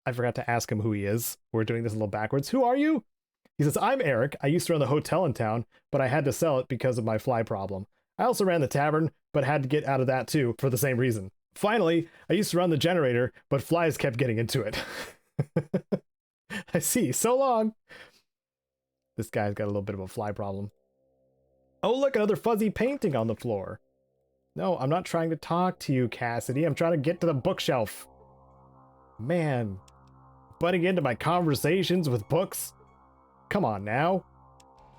I forgot to ask him who he is. We're doing this a little backwards. Who are you? He says, I'm Eric. I used to run the hotel in town, but I had to sell it because of my fly problem. I also ran the tavern, but had to get out of that too for the same reason. Finally, I used to run the generator, but flies kept getting into it. I see. So long. This guy's got a little bit of a fly problem. Oh, look, another fuzzy painting on the floor. No, I'm not trying to talk to you, Cassidy. I'm trying to get to the bookshelf. Man, butting into my conversations with books? Come on now.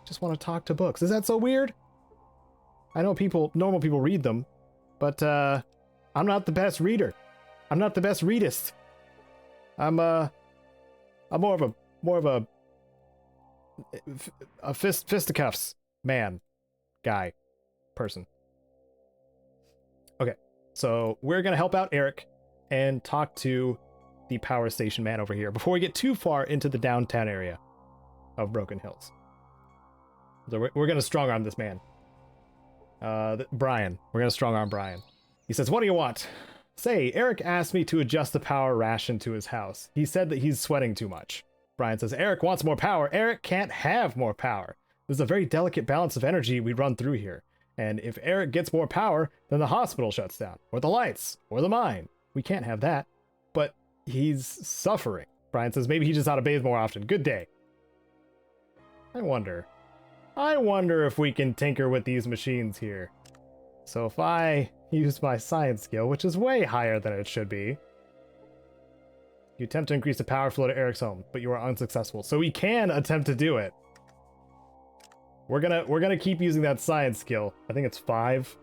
Just want to talk to books. Is that so weird? I know normal people read them, but I'm not the best reader. I'm not the best readist. I'm more of a fisticuffs man, guy, person. Okay, so we're gonna help out Eric and talk to the power station man over here before we get too far into the downtown area of Broken Hills. So we're gonna strong arm this man. Brian. We're gonna strong arm Brian. He says, what do you want? Say, Eric asked me to adjust the power ration to his house. He said that he's sweating too much. Brian says, Eric wants more power. Eric can't have more power. There's a very delicate balance of energy we run through here. And if Eric gets more power, then the hospital shuts down, or the lights, or the mine. We can't have that. But he's suffering. Brian says, maybe he just ought to bathe more often. Good day. I wonder if we can tinker with these machines here. So if I use my science skill, which is way higher than it should be, you attempt to increase the power flow to Eric's home, but you are unsuccessful. So we can attempt to do it. We're gonna keep using that science skill. I think it's 5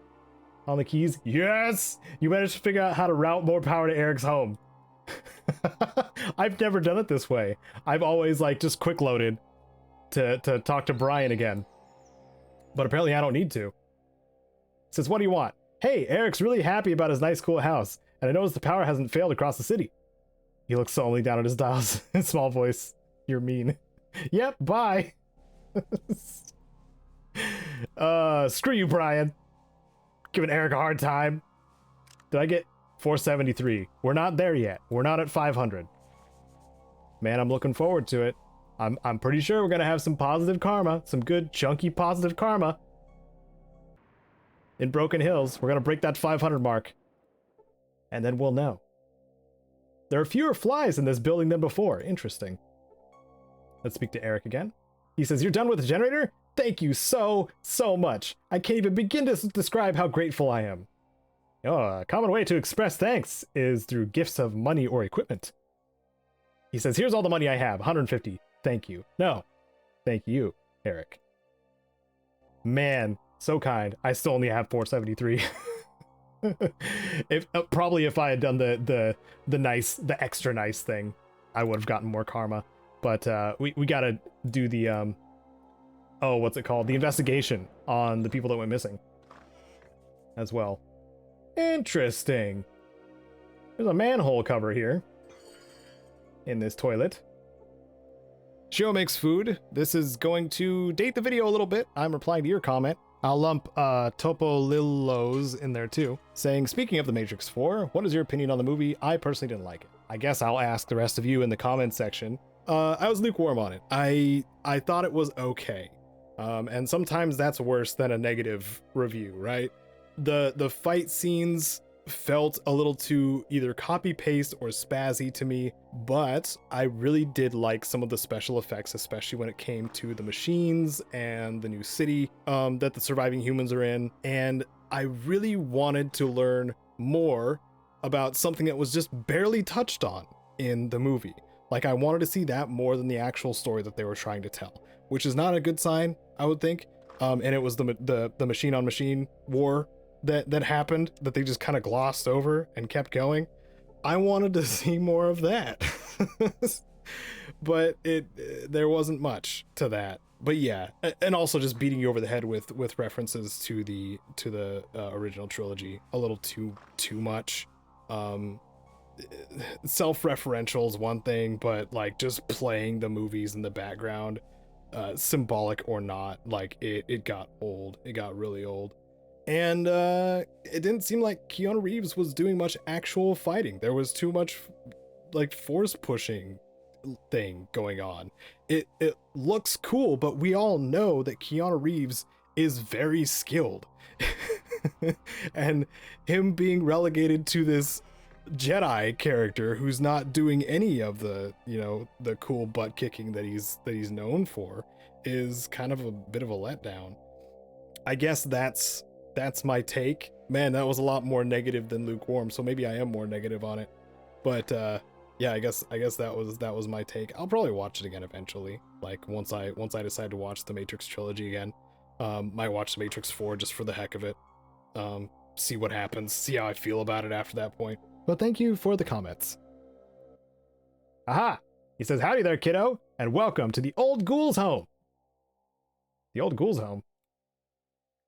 on the keys. Yes! You managed to figure out how to route more power to Eric's home. I've never done it this way. I've always like just quick loaded to talk to Brian again. But apparently I don't need to. Says, what do you want? Hey, Eric's really happy about his nice cool house, and I noticed the power hasn't failed across the city. He looks sullenly down at his dials in small voice. You're mean. Yep, bye. Screw you, Brian. Giving Eric a hard time. Did I get 473? We're not there yet. We're not at 500. Man, I'm looking forward to it. I'm pretty sure we're gonna have some positive karma, some good chunky positive karma. In Broken Hills, we're gonna break that 500 mark. And then we'll know. There are fewer flies in this building than before. Interesting. Let's speak to Eric again. He says, you're done with the generator? Thank you so much. I can't even begin to describe how grateful I am. Oh, a common way to express thanks is through gifts of money or equipment. He says, here's all the money I have, 150. Thank you. No, thank you, Eric. Man, so kind. I still only have 473. Probably if I had done the extra nice thing, I would have gotten more karma. But we gotta do the oh, what's it called? The investigation on the people that went missing as well. Interesting. There's a manhole cover here in this toilet. Shio makes food. This is going to date the video a little bit. I'm replying to your comment. I'll lump Topolillos in there too, saying, speaking of The Matrix 4, what is your opinion on the movie? I personally didn't like it. I guess I'll ask the rest of you in the comments section. I was lukewarm on it. I thought it was okay. And sometimes that's worse than a negative review, right? The fight scenes felt a little too either copy-paste or spazzy to me, but I really did like some of the special effects, especially when it came to the machines and the new city that the surviving humans are in. And I really wanted to learn more about something that was just barely touched on in the movie. Like, I wanted to see that more than the actual story that they were trying to tell, which is not a good sign, I would think. And it was the machine on machine war that happened that they just kind of glossed over and kept going. I wanted to see more of that. But there wasn't much to that. But yeah, and also just beating you over the head with references to the original trilogy a little too much. Self-referential is one thing, but like just playing the movies in the background, symbolic or not, like it got old. It got really old. And it didn't seem like Keanu Reeves was doing much actual fighting. There was too much like force pushing thing going on. It looks cool, but we all know that Keanu Reeves is very skilled. And him being relegated to this Jedi character who's not doing any of the, you know, the cool butt kicking that he's known for is kind of a bit of a letdown. I guess that's my take. Man, that was a lot more negative than lukewarm, so maybe I am more negative on it. But yeah, I guess that was my take. I'll probably watch it again eventually. Like once I decide to watch the Matrix trilogy again. Might watch the Matrix 4 just for the heck of it. See what happens, see how I feel about it after that point. But thank you for the comments. Aha! He says, howdy there, kiddo, and welcome to the Old Ghoul's Home. The Old Ghoul's Home?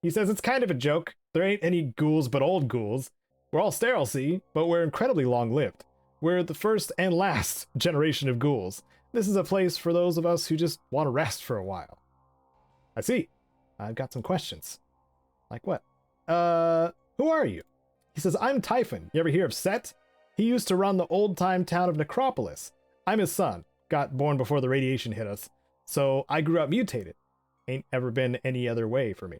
He says, it's kind of a joke. There ain't any ghouls but old ghouls. We're all sterile, see, but we're incredibly long-lived. We're the first and last generation of ghouls. This is a place for those of us who just want to rest for a while. I see. I've got some questions. Like what? Who are you? He says, I'm Typhon. You ever hear of Set? He used to run the old-time town of Necropolis. I'm his son. Got born before the radiation hit us. So I grew up mutated. Ain't ever been any other way for me.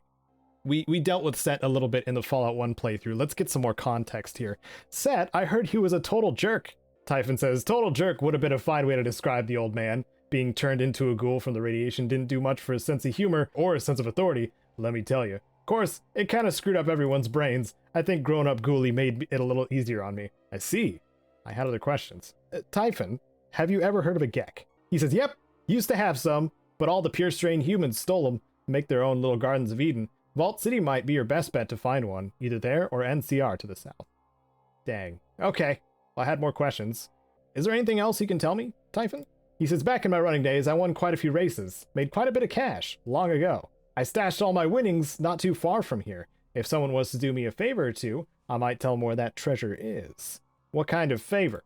We dealt with Set a little bit in the Fallout 1 playthrough. Let's get some more context here. Set, I heard he was a total jerk. Typhon says, total jerk would have been a fine way to describe the old man. Being turned into a ghoul from the radiation didn't do much for his sense of humor or his sense of authority, let me tell you. Of course, it kind of screwed up everyone's brains. I think grown-up ghoulie made it a little easier on me. I see. I had other questions. Typhon, have you ever heard of a Gek? He says, yep, used to have some, but all the pure strain humans stole them to make their own little Gardens of Eden. Vault City might be your best bet to find one, either there or NCR to the south. Dang. Okay, well, I had more questions. Is there anything else you can tell me, Typhon? He says, back in my running days, I won quite a few races, made quite a bit of cash, long ago. I stashed all my winnings not too far from here. If someone was to do me a favor or two, I might tell them where that treasure is. What kind of favor?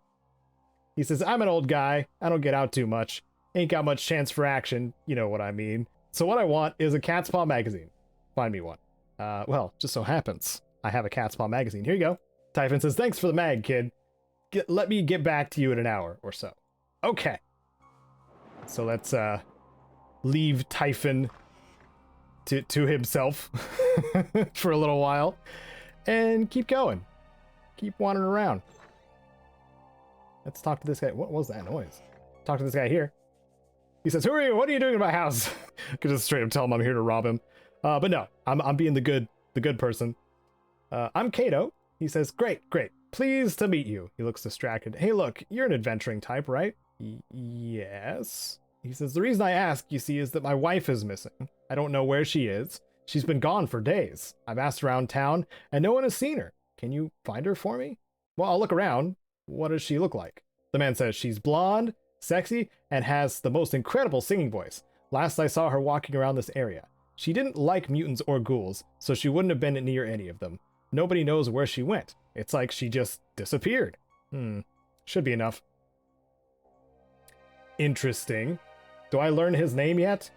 He says, I'm an old guy, I don't get out too much, ain't got much chance for action, you know what I mean. So what I want is a Cat's Paw magazine. Find me one. Well, just so happens, I have a Cat's Paw magazine. Here you go. Typhon says, thanks for the mag, kid. Let me get back to you in an hour or so. Okay. So let's leave Typhon to himself for a little while and keep going. Keep wandering around. Let's talk to this guy. What was that noise? Talk to this guy here. He says, who are you? What are you doing in my house? I could just straight up tell him I'm here to rob him. But no, I'm being the good person. I'm Caedo. He says, great. Pleased to meet you. He looks distracted. Hey, look, you're an adventuring type, right? Yes. He says, the reason I ask, you see, is that my wife is missing. I don't know where she is. She's been gone for days. I've asked around town, and no one has seen her. Can you find her for me? Well, I'll look around. What does she look like? The man says she's blonde, sexy, and has the most incredible singing voice. Last I saw her walking around this area. She didn't like mutants or ghouls, so she wouldn't have been near any of them. Nobody knows where she went. It's like she just disappeared. Should be enough. Interesting. Do I learn his name yet?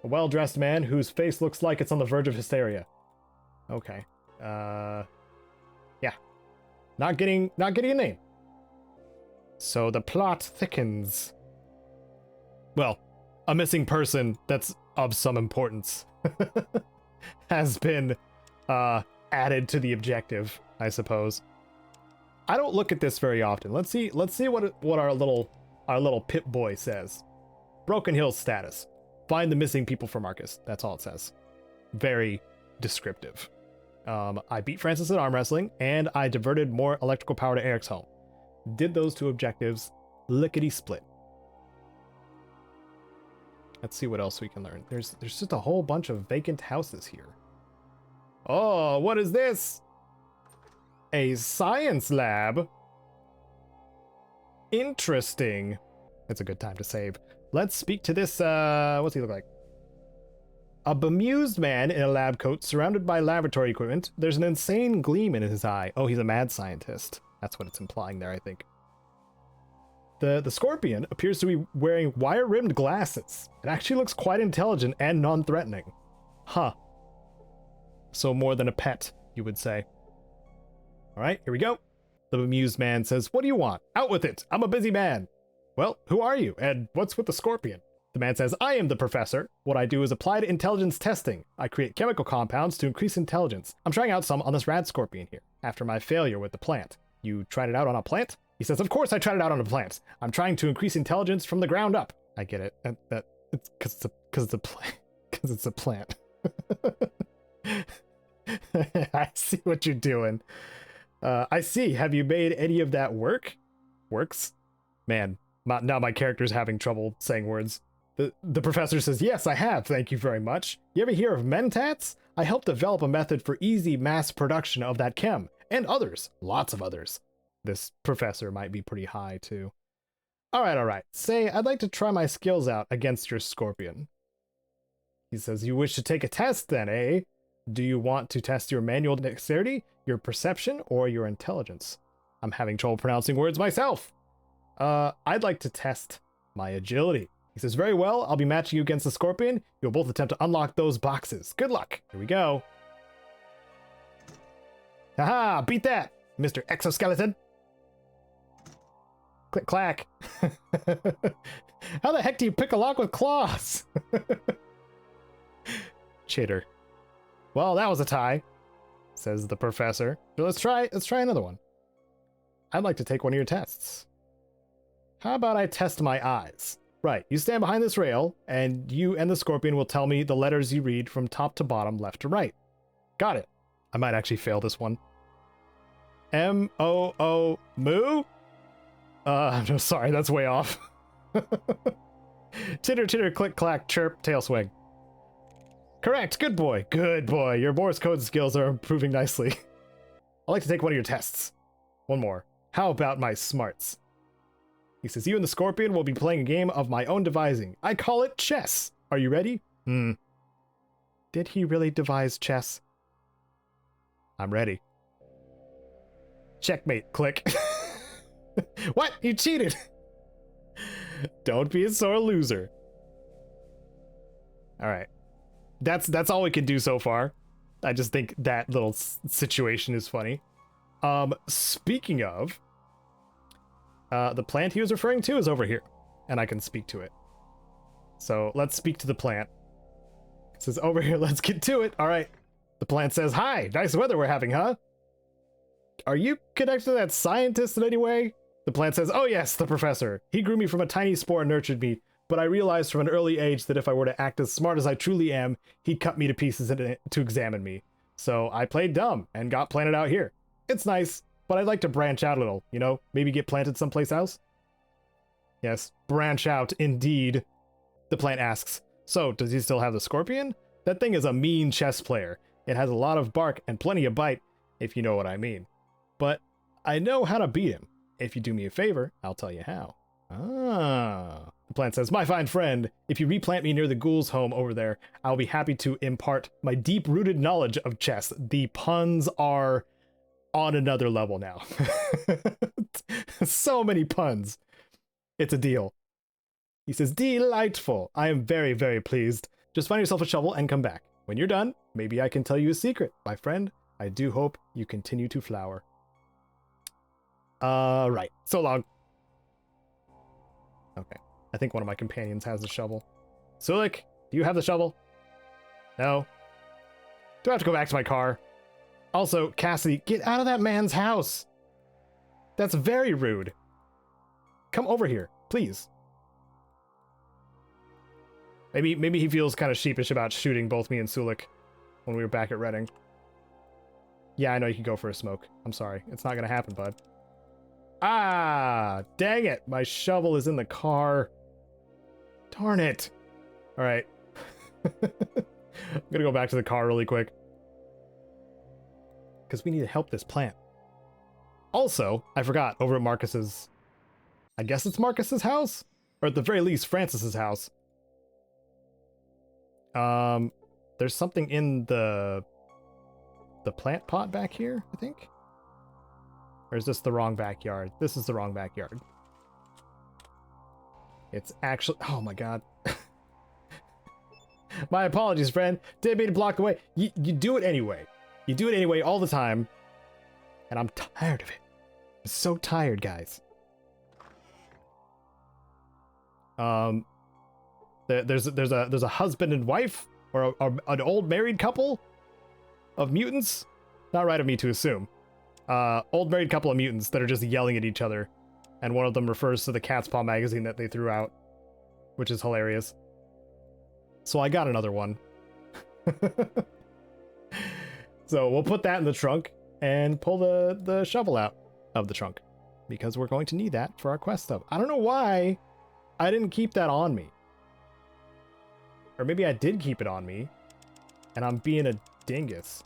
A well-dressed man whose face looks like it's on the verge of hysteria. Okay. Yeah. Not getting a name. So the plot thickens. Well, a missing person that's of some importance has been added to the objective, I suppose. I don't look at this very often. Let's see what our little Pip boy says. Broken Hill status. Find the missing people for Marcus. That's all it says. Very descriptive. I beat Francis at arm wrestling, and I diverted more electrical power to Eric's home. Did those two objectives lickety-split. Let's see what else we can learn. There's just a whole bunch of vacant houses here. Oh, what is this? A science lab? Interesting. It's a good time to save. Let's speak to this, what's he look like? A bemused man in a lab coat surrounded by laboratory equipment. There's an insane gleam in his eye. Oh, he's a mad scientist. That's what it's implying there, I think. The scorpion appears to be wearing wire-rimmed glasses. It actually looks quite intelligent and non-threatening. Huh. So more than a pet, you would say. All right, here we go. The bemused man says, "What do you want? Out with it! I'm a busy man." "Well, who are you? And what's with the scorpion?" The man says, "I am the professor. What I do is applied intelligence testing. I create chemical compounds to increase intelligence. I'm trying out some on this rad scorpion here, after my failure with the plant." "You tried it out on a plant?" He says, "Of course I tried it out on a plant. I'm trying to increase intelligence from the ground up." I get it. It's because it's a plant. Because it's a plant. I see what you're doing. I see. Have you made any of that works? Man, now my character's having trouble saying words. The professor says, "Yes, I have. Thank you very much. You ever hear of mentats? I helped develop a method for easy mass production of that chem. And others. Lots of others." This professor might be pretty high, too. All right. Say, I'd like to try my skills out against your scorpion. He says, "You wish to take a test then, eh? Do you want to test your manual dexterity, your perception, or your intelligence?" I'm having trouble pronouncing words myself. I'd like to test my agility. He says, "Very well, I'll be matching you against the scorpion. You'll both attempt to unlock those boxes. Good luck." Here we go. Haha, beat that, Mr. Exoskeleton. Click clack. How the heck do you pick a lock with claws? Chitter. "Well, that was a tie," says the professor. So let's try another one. "I'd like to take one of your tests." "How about I test my eyes?" "Right, you stand behind this rail, and you and the scorpion will tell me the letters you read from top to bottom, left to right." Got it. I might actually fail this one. M-O-O moo? No, sorry, that's way off. Chitter, chitter, click, clack, chirp, tail swing. Correct, good boy. Your Morse code skills are improving nicely. "I'd like to take one of your tests." One more. "How about my smarts?" He says, "You and the scorpion will be playing a game of my own devising. I call it chess. Are you ready?" Did he really devise chess? I'm ready. Checkmate, click. What? You cheated! Don't be a sore loser. Alright. That's all we can do so far. I just think that little situation is funny. Speaking of, the plant he was referring to is over here, and I can speak to it. So let's speak to the plant. It says, "Over here, let's get to it." All right. The plant says, "Hi, nice weather we're having, huh? Are you connected to that scientist in any way?" The plant says, "Oh yes, the professor. He grew me from a tiny spore and nurtured me, but I realized from an early age that if I were to act as smart as I truly am, he'd cut me to pieces to examine me. So I played dumb and got planted out here. It's nice, but I'd like to branch out a little, you know, maybe get planted someplace else." Yes, branch out indeed. The plant asks, "So, does he still have the scorpion? That thing is a mean chess player. It has a lot of bark and plenty of bite, if you know what I mean. But I know how to beat him. If you do me a favor, I'll tell you how." Ah. The plant says, "My fine friend, if you replant me near the ghoul's home over there, I'll be happy to impart my deep-rooted knowledge of chess." The puns are on another level now. So many puns. It's a deal. He says, "Delightful. I am very, very pleased. Just find yourself a shovel and come back. When you're done, maybe I can tell you a secret. My friend, I do hope you continue to flower." Right. So long. Okay. I think one of my companions has the shovel. Sulik, do you have the shovel? No. Do I have to go back to my car? Also, Cassidy, get out of that man's house. That's very rude. Come over here, please. Maybe he feels kind of sheepish about shooting both me and Sulik when we were back at Reading. Yeah, I know you can go for a smoke. I'm sorry. It's not gonna happen, bud. Ah, dang it. My shovel is in the car. Darn it. All right. I'm gonna go back to the car really quick, because we need to help this plant. Also, I forgot, over at Marcus's, I guess it's Marcus's house? Or at the very least, Francis's house. There's something in the plant pot back here, I think? Or is this the wrong backyard? This is the wrong backyard. It's actually, oh my god. My apologies, friend. Didn't mean to block the way. You do it anyway. You do it anyway all the time. And I'm tired of it. So tired, guys. There's a husband and wife, or an old married couple of mutants. Not right of me to assume. Old married couple of mutants that are just yelling at each other, and one of them refers to the Cat's Paw magazine that they threw out, which is hilarious. So I got another one. So we'll put that in the trunk and pull the shovel out of the trunk, because we're going to need that for our quest stuff. I don't know why I didn't keep that on me. Or maybe I did keep it on me, and I'm being a dingus.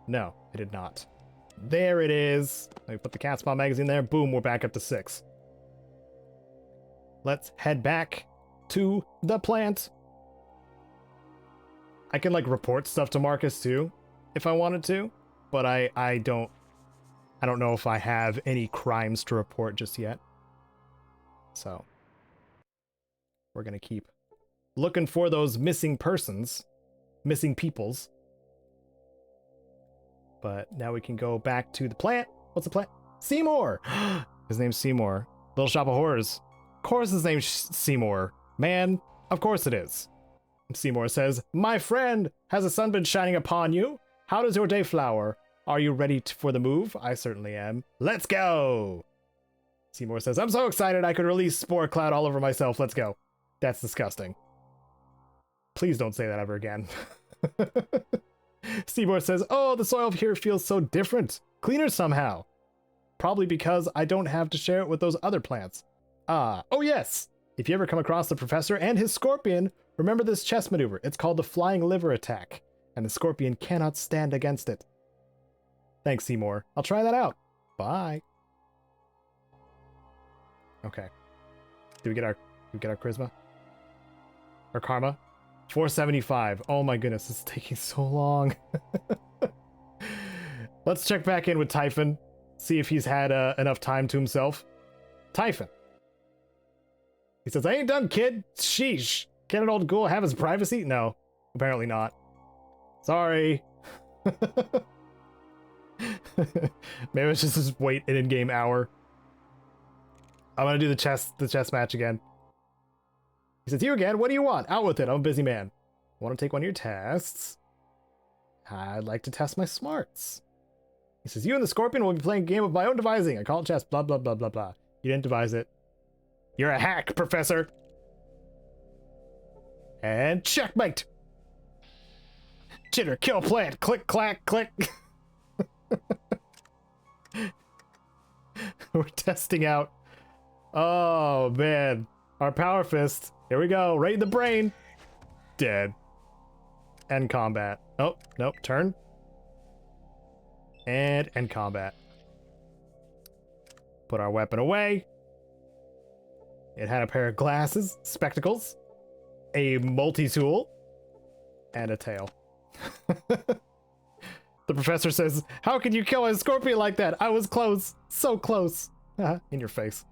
No, I did not. There it is. Let me put the Cat's Paw magazine there. Boom, we're back up to 6. Let's head back to the plant. I can, like, report stuff to Marcus, too, if I wanted to. But I don't know if I have any crimes to report just yet. So we're going to keep looking for those missing persons, missing peoples. But now we can go back to the plant. What's the plant? Seymour! His name's Seymour. Little Shop of Horrors. Of course his name's Seymour. Man, of course it is. Seymour says, "My friend, has the sun been shining upon you? How does your day flower? Are you ready for the move? I certainly am. Let's go!" Seymour says, "I'm so excited I could release spore cloud all over myself. Let's go." That's disgusting. Please don't say that ever again. Seymour says, "Oh, the soil here feels so different. Cleaner somehow. Probably because I don't have to share it with those other plants. Oh yes. If you ever come across the professor and his scorpion, remember this chess maneuver. It's called the flying liver attack, and the scorpion cannot stand against it." Thanks, Seymour. I'll try that out. Bye. Okay. Did we get our charisma? Or karma? 475. Oh my goodness, this is taking so long. Let's check back in with Typhon. See if he's had enough time to himself. Typhon. He says, "I ain't done, kid. Sheesh. Can an old ghoul have his privacy?" No, apparently not. Sorry. Maybe it's just wait an in-game hour. I'm gonna do the chess match again. He says, "You again? What do you want? Out with it. I'm a busy man. Want to take one of your tests? I'd like to test my smarts." He says, "You and the Scorpion will be playing a game of my own devising. I call it chess, blah, blah, blah, blah, blah." You didn't devise it. You're a hack, Professor. And checkmate. Chitter, kill plant. Click, clack, click. We're testing out. Oh, man. Our power fist. Here we go. Right in the brain. Dead. End combat. Oh, nope. Turn. And end combat. Put our weapon away. It had a pair of glasses, spectacles, a multi-tool, and a tail. The professor says, "How can you kill a scorpion like that? I was close. So close." In your face.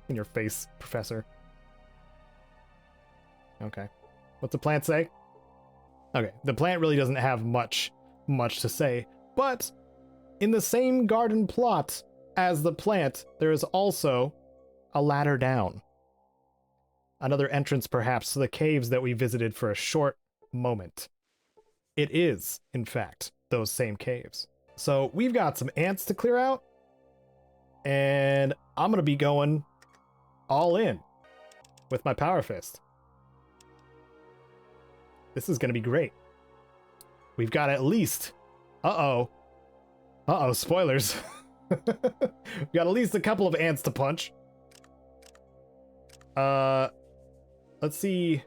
In your face, Professor. Okay. What's the plant say? Okay, the plant really doesn't have much to say, but in the same garden plot as the plant, there is also a ladder down. Another entrance, perhaps, to the caves that we visited for a short moment. It is, in fact, those same caves. So we've got some ants to clear out, and I'm going to be going all in with my power fist. This is going to be great. We've got at least... Uh-oh, spoilers. We've got at least a couple of ants to punch. Let's see.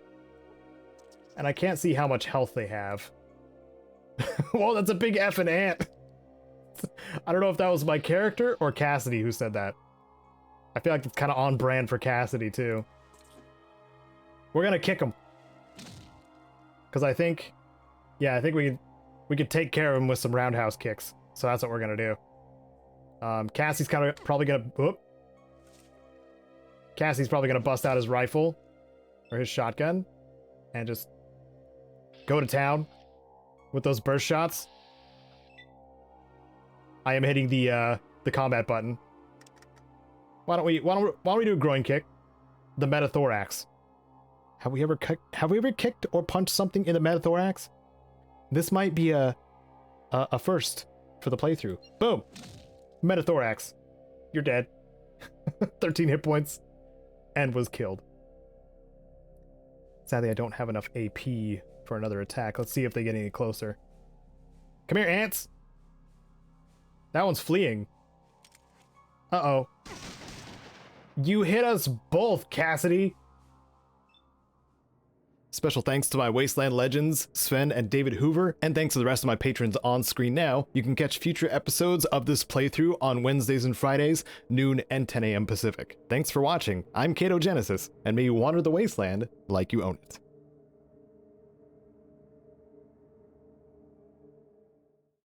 And I can't see how much health they have. Whoa, that's a big effing ant. I don't know if that was my character or Cassidy who said that. I feel like it's kind of on brand for Cassidy, too. We're gonna kick him. Because I think... Yeah, I think we could take care of him with some roundhouse kicks. So that's what we're gonna do. Cassie's probably gonna... Whoop. Cassie's probably gonna bust out his rifle. Or his shotgun. And just... go to town. With those burst shots. I am hitting the combat button. Why don't we do a groin kick? The metathorax. Have we ever kicked or punched something in the metathorax? This might be a first for the playthrough. Boom. Metathorax. You're dead. 13 hit points and was killed. Sadly, I don't have enough AP for another attack. Let's see if they get any closer. Come here, ants. That one's fleeing. Uh-oh. You hit us both, Cassidy. Special thanks to my Wasteland legends, Sven and David Hoover, and thanks to the rest of my patrons on screen now. You can catch future episodes of this playthrough on Wednesdays and Fridays, noon and 10 a.m. Pacific. Thanks for watching. I'm Caedo Genesis, and may you wander the wasteland like you own it.